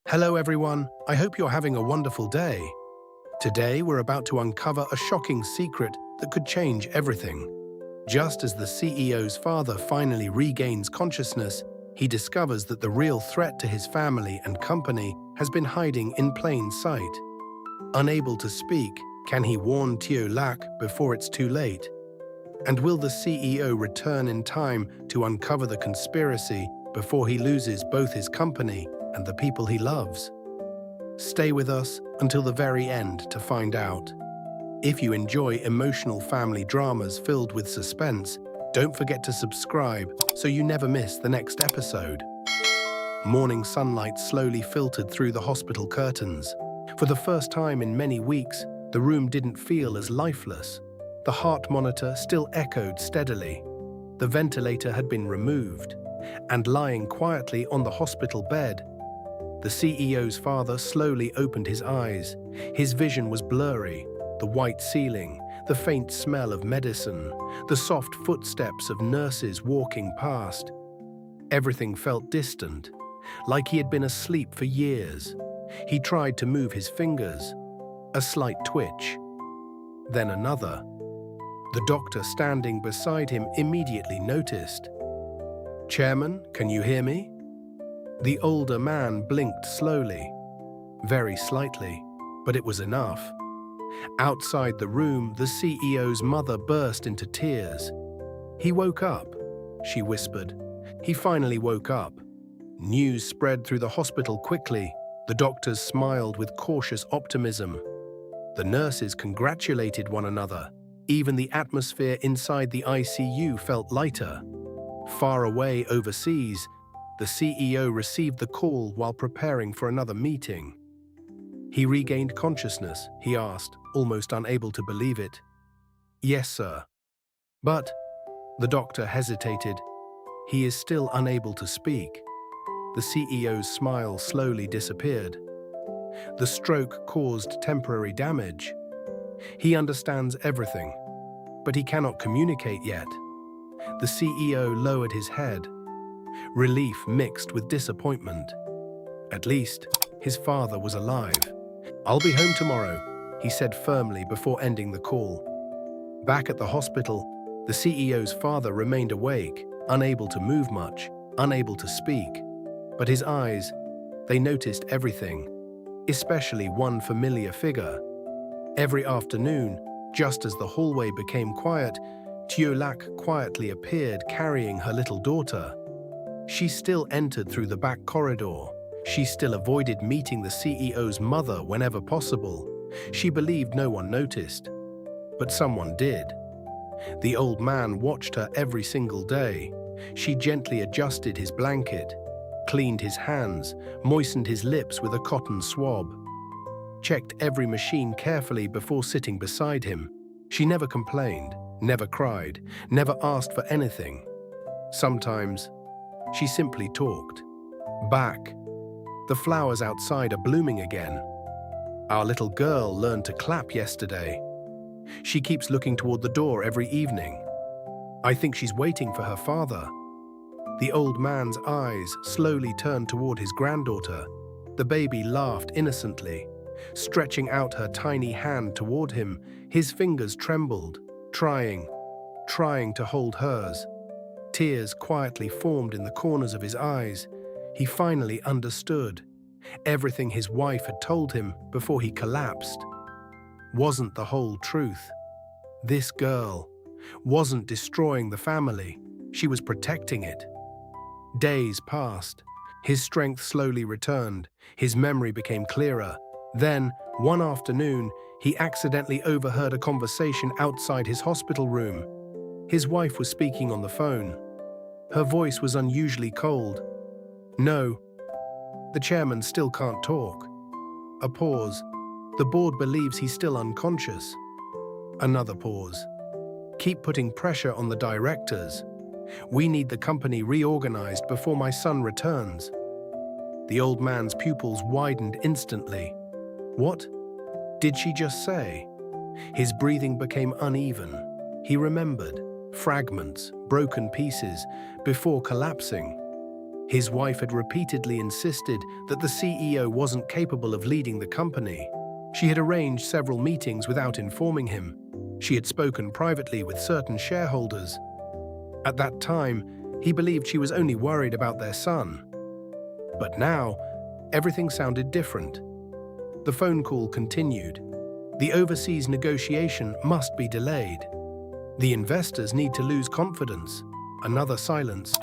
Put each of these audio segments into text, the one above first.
Hello everyone, I hope you're having a wonderful day. Today we're about to uncover a shocking secret that could change everything. Just as the CEO's father finally regains consciousness, he discovers that the real threat to his family and company has been hiding in plain sight. Unable to speak, can he warn Tieu Lac before it's too late? And will the CEO return in time to uncover the conspiracy before he loses both his company and the people he loves? Stay with us until the very end to find out. If you enjoy emotional family dramas filled with suspense, don't forget to subscribe so you never miss the next episode. Morning sunlight slowly filtered through the hospital curtains. For the first time in many weeks, the room didn't feel as lifeless. The heart monitor still echoed steadily. The ventilator had been removed, and lying quietly on the hospital bed, the CEO's father slowly opened his eyes. His vision was blurry. The white ceiling, the faint smell of medicine, the soft footsteps of nurses walking past. Everything felt distant, like he had been asleep for years. He tried to move his fingers. A slight twitch. Then another. The doctor standing beside him immediately noticed. "Chairman, can you hear me?" The older man blinked slowly, very slightly, but it was enough. Outside the room, the CEO's mother burst into tears. "He woke up," she whispered. "He finally woke up." News spread through the hospital quickly. The doctors smiled with cautious optimism. The nurses congratulated one another. Even the atmosphere inside the ICU felt lighter. Far away overseas, the CEO received the call while preparing for another meeting. "He regained consciousness?" he asked, almost unable to believe it. "Yes, sir." "But," the doctor hesitated, "he is still unable to speak." The CEO's smile slowly disappeared. "The stroke caused temporary damage. He understands everything, but he cannot communicate yet." The CEO lowered his head. Relief mixed with disappointment. At least, his father was alive. "I'll be home tomorrow," he said firmly before ending the call. Back at the hospital, the CEO's father remained awake, unable to move much, unable to speak. But his eyes, they noticed everything, especially one familiar figure. Every afternoon, just as the hallway became quiet, Tieu Lac quietly appeared carrying her little daughter. She still entered through the back corridor. She still avoided meeting the CEO's mother whenever possible. She believed no one noticed. But someone did. The old man watched her every single day. She gently adjusted his blanket, cleaned his hands, moistened his lips with a cotton swab, checked every machine carefully before sitting beside him. She never complained, never cried, never asked for anything. Sometimes, she simply talked. "Back. The flowers outside are blooming again. Our little girl learned to clap yesterday. She keeps looking toward the door every evening. I think she's waiting for her father." The old man's eyes slowly turned toward his granddaughter. The baby laughed innocently, stretching out her tiny hand toward him. His fingers trembled, trying to hold hers. Tears quietly formed in the corners of his eyes. He finally understood. Everything his wife had told him before he collapsed wasn't the whole truth. This girl wasn't destroying the family. She was protecting it. Days passed. His strength slowly returned. His memory became clearer. Then, one afternoon, he accidentally overheard a conversation outside his hospital room. His wife was speaking on the phone. Her voice was unusually cold. "No, the chairman still can't talk." A pause. "The board believes he's still unconscious." Another pause. "Keep putting pressure on the directors. We need the company reorganized before my son returns." The old man's pupils widened instantly. What did she just say? His breathing became uneven. He remembered fragments, broken pieces, before collapsing. His wife had repeatedly insisted that the CEO wasn't capable of leading the company. She had arranged several meetings without informing him. She had spoken privately with certain shareholders. At that time, he believed she was only worried about their son. But now, everything sounded different. The phone call continued. The overseas negotiation must be delayed. The investors need to lose confidence. Another silence.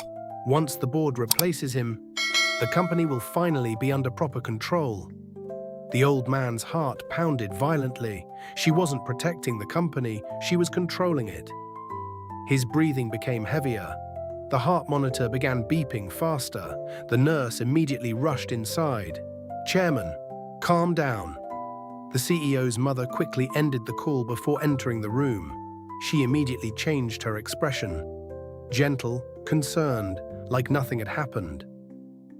Once the board replaces him, the company will finally be under proper control. The old man's heart pounded violently. She wasn't protecting the company, she was controlling it. His breathing became heavier. The heart monitor began beeping faster. The nurse immediately rushed inside. "Chairman, calm down." The CEO's mother quickly ended the call before entering the room. She immediately changed her expression. Gentle, concerned, like nothing had happened.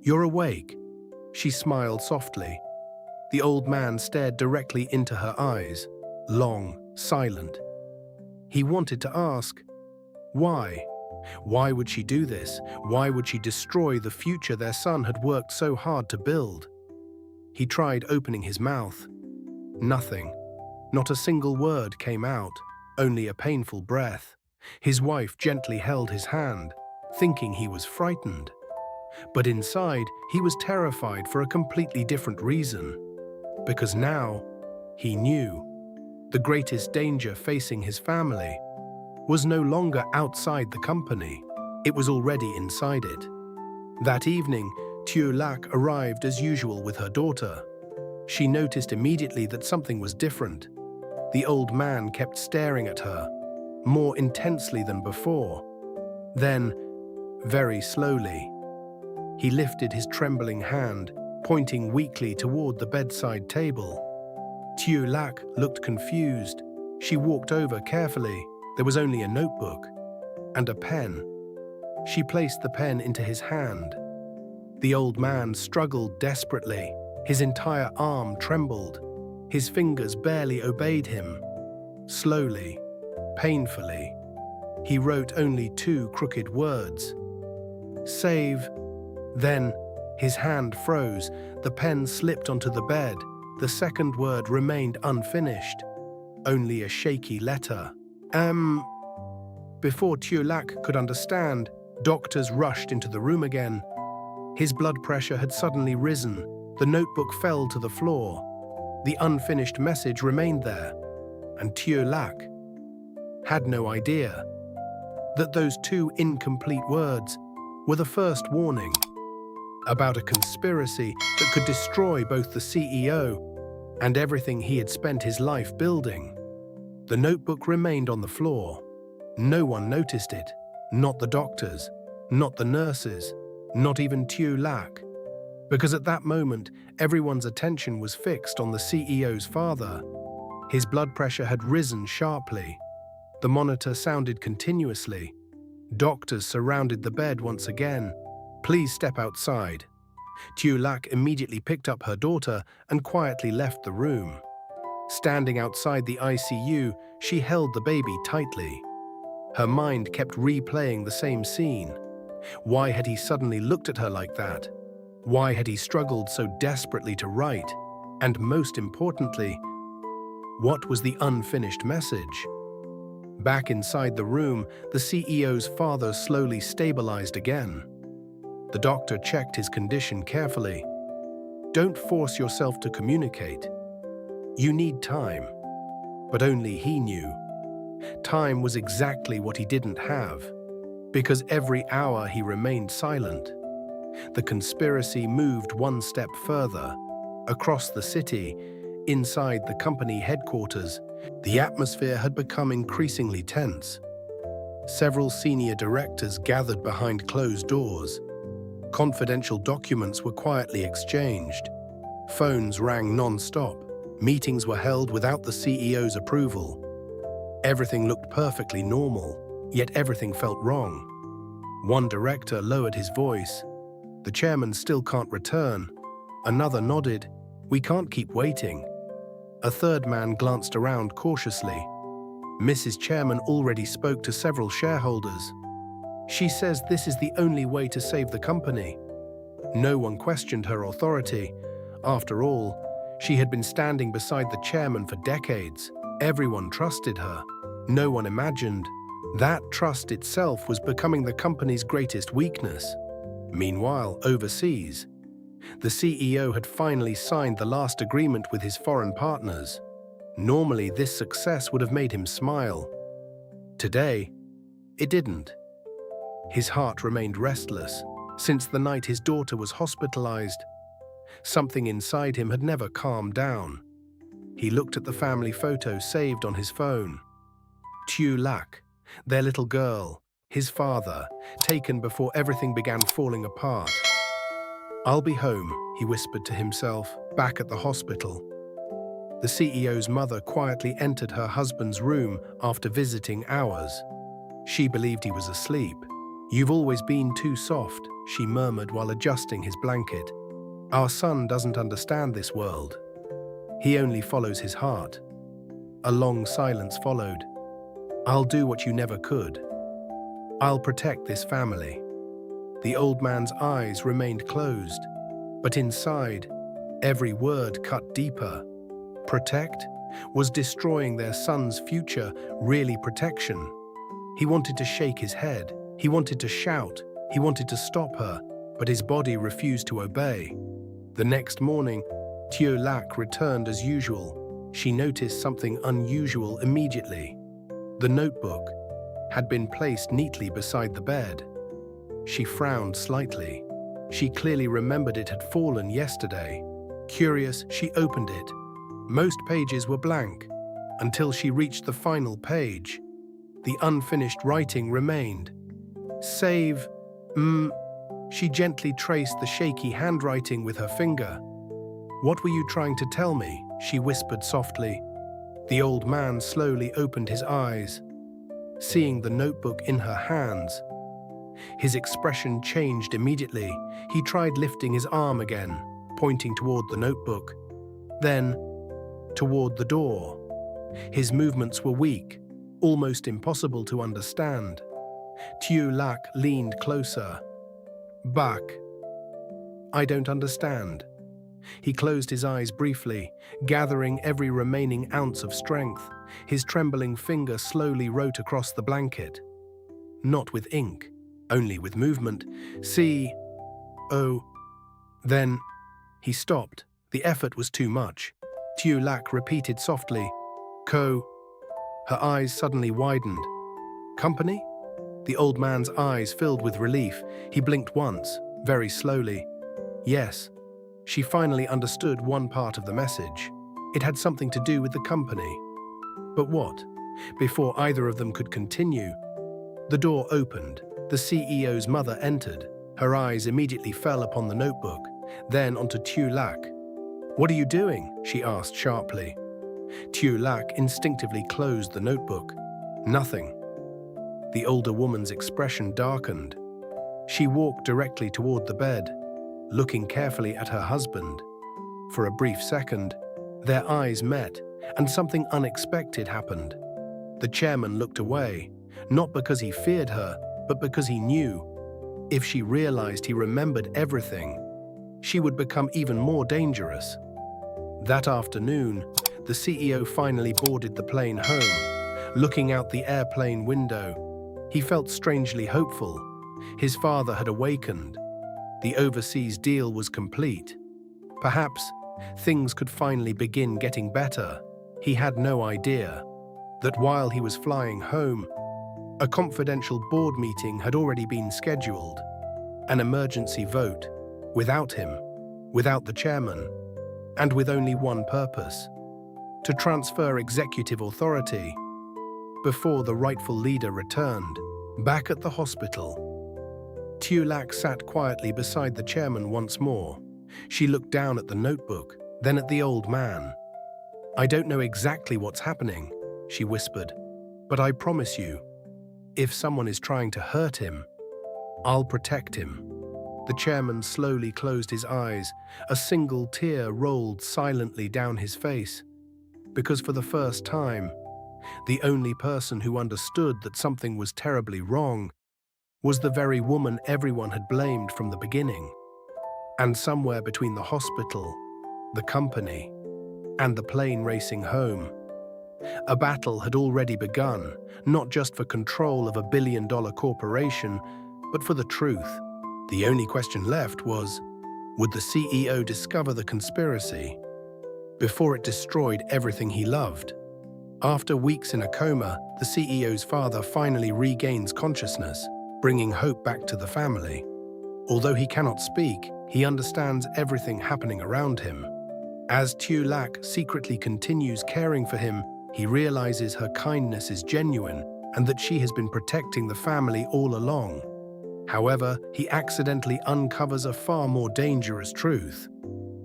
"You're awake." She smiled softly. The old man stared directly into her eyes, long, silent. He wanted to ask, why? Why would she do this? Why would she destroy the future their son had worked so hard to build? He tried opening his mouth. Nothing. Not a single word came out, only a painful breath. His wife gently held his hand, thinking he was frightened. But inside, he was terrified for a completely different reason. Because now, he knew, the greatest danger facing his family was no longer outside the company, it was already inside it. That evening, Tieu Lac arrived as usual with her daughter. She noticed immediately that something was different. The old man kept staring at her, more intensely than before. Then, very slowly, he lifted his trembling hand, pointing weakly toward the bedside table. Tieu Lac looked confused. She walked over carefully. There was only a notebook and a pen. She placed the pen into his hand. The old man struggled desperately. His entire arm trembled. His fingers barely obeyed him. Slowly, painfully, he wrote only 2 crooked words. "Save." Then, his hand froze. The pen slipped onto the bed. The second word remained unfinished. Only a shaky letter. Before Tieu Lac could understand, doctors rushed into the room again. His blood pressure had suddenly risen. The notebook fell to the floor. The unfinished message remained there. And Tieu Lac had no idea that those 2 incomplete words were the first warning about a conspiracy that could destroy both the CEO and everything he had spent his life building. The notebook remained on the floor. No one noticed it, not the doctors, not the nurses, not even Tieu Lac, because at that moment, everyone's attention was fixed on the CEO's father. His blood pressure had risen sharply. The monitor sounded continuously. Doctors surrounded the bed once again. "Please step outside." Tieu Lac immediately picked up her daughter and quietly left the room. Standing outside the ICU, she held the baby tightly. Her mind kept replaying the same scene. Why had he suddenly looked at her like that? Why had he struggled so desperately to write? And most importantly, what was the unfinished message? Back inside the room, the CEO's father slowly stabilized again. The doctor checked his condition carefully. "Don't force yourself to communicate. You need time." But only he knew. Time was exactly what he didn't have, because every hour he remained silent. The conspiracy moved one step further. Across the city, inside the company headquarters, the atmosphere had become increasingly tense. Several senior directors gathered behind closed doors. Confidential documents were quietly exchanged. Phones rang non-stop. Meetings were held without the CEO's approval. Everything looked perfectly normal, yet everything felt wrong. One director lowered his voice. "The chairman still can't return." Another nodded. "We can't keep waiting." A third man glanced around cautiously. "Mrs. Chairman already spoke to several shareholders. She says this is the only way to save the company." No one questioned her authority. After all, she had been standing beside the chairman for decades. Everyone trusted her. No one imagined that trust itself was becoming the company's greatest weakness. Meanwhile, overseas, the CEO had finally signed the last agreement with his foreign partners. Normally, this success would have made him smile. Today, it didn't. His heart remained restless. Since the night his daughter was hospitalized, something inside him had never calmed down. He looked at the family photo saved on his phone. Tieu Lac, their little girl, his father, taken before everything began falling apart. "I'll be home," he whispered to himself, back at the hospital. The CEO's mother quietly entered her husband's room after visiting hours. She believed he was asleep. "You've always been too soft," she murmured while adjusting his blanket. "Our son doesn't understand this world. He only follows his heart." A long silence followed. "I'll do what you never could. I'll protect this family." The old man's eyes remained closed, but inside, every word cut deeper. Protect? Was destroying their son's future really protection? He wanted to shake his head. He wanted to shout. He wanted to stop her, but his body refused to obey. The next morning, Tieu Lac returned as usual. She noticed something unusual immediately. The notebook had been placed neatly beside the bed. She frowned slightly. She clearly remembered it had fallen yesterday. Curious, she opened it. Most pages were blank, until she reached the final page. The unfinished writing remained. "Save, She gently traced the shaky handwriting with her finger. "What were you trying to tell me?" she whispered softly. The old man slowly opened his eyes, seeing the notebook in her hands. His expression changed immediately. He tried lifting his arm again, pointing toward the notebook, then toward the door. His movements were weak, almost impossible to understand. Tieu Lac leaned closer. "Back. I don't understand." He closed his eyes briefly, gathering every remaining ounce of strength. His trembling finger slowly wrote across the blanket. Not with ink, only with movement. "C-O." Then he stopped. The effort was too much. Tieu Lac repeated softly, "Co." Her eyes suddenly widened. "Company?" The old man's eyes filled with relief. He blinked once, very slowly. "Yes." She finally understood one part of the message. It had something to do with the company. But what? Before either of them could continue, the door opened. The CEO's mother entered. Her eyes immediately fell upon the notebook, then onto Tieu Lac. "What are you doing?" she asked sharply. Tieu Lac instinctively closed the notebook. "Nothing." The older woman's expression darkened. She walked directly toward the bed, looking carefully at her husband. For a brief second, their eyes met, and something unexpected happened. The chairman looked away, not because he feared her, but because he knew, if she realized he remembered everything, she would become even more dangerous. That afternoon, the CEO finally boarded the plane home. Looking out the airplane window, he felt strangely hopeful. His father had awakened. The overseas deal was complete. Perhaps things could finally begin getting better. He had no idea that while he was flying home, a confidential board meeting had already been scheduled. An emergency vote, without him, without the chairman, and with only one purpose: to transfer executive authority before the rightful leader returned. Back at the hospital, Tieu Lac sat quietly beside the chairman once more. She looked down at the notebook, then at the old man. "I don't know exactly what's happening," she whispered, "but I promise you, if someone is trying to hurt him, I'll protect him." The chairman slowly closed his eyes. A single tear rolled silently down his face, because for the first time, the only person who understood that something was terribly wrong was the very woman everyone had blamed from the beginning. And somewhere between the hospital, the company, and the plane racing home, a battle had already begun, not just for control of a billion-dollar corporation, but for the truth. The only question left was, would the CEO discover the conspiracy before it destroyed everything he loved? After weeks in a coma, the CEO's father finally regains consciousness, bringing hope back to the family. Although he cannot speak, he understands everything happening around him. As Tieu Lac secretly continues caring for him, he realizes her kindness is genuine and that she has been protecting the family all along. However, he accidentally uncovers a far more dangerous truth.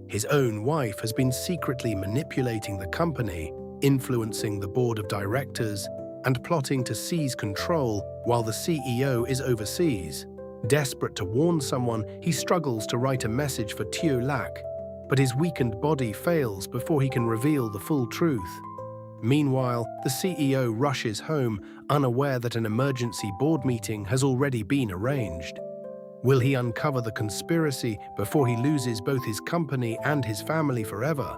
His own wife has been secretly manipulating the company, influencing the board of directors, and plotting to seize control while the CEO is overseas. Desperate to warn someone, he struggles to write a message for Tieu Lac, but his weakened body fails before he can reveal the full truth. Meanwhile, the CEO rushes home, unaware that an emergency board meeting has already been arranged. Will he uncover the conspiracy before he loses both his company and his family forever?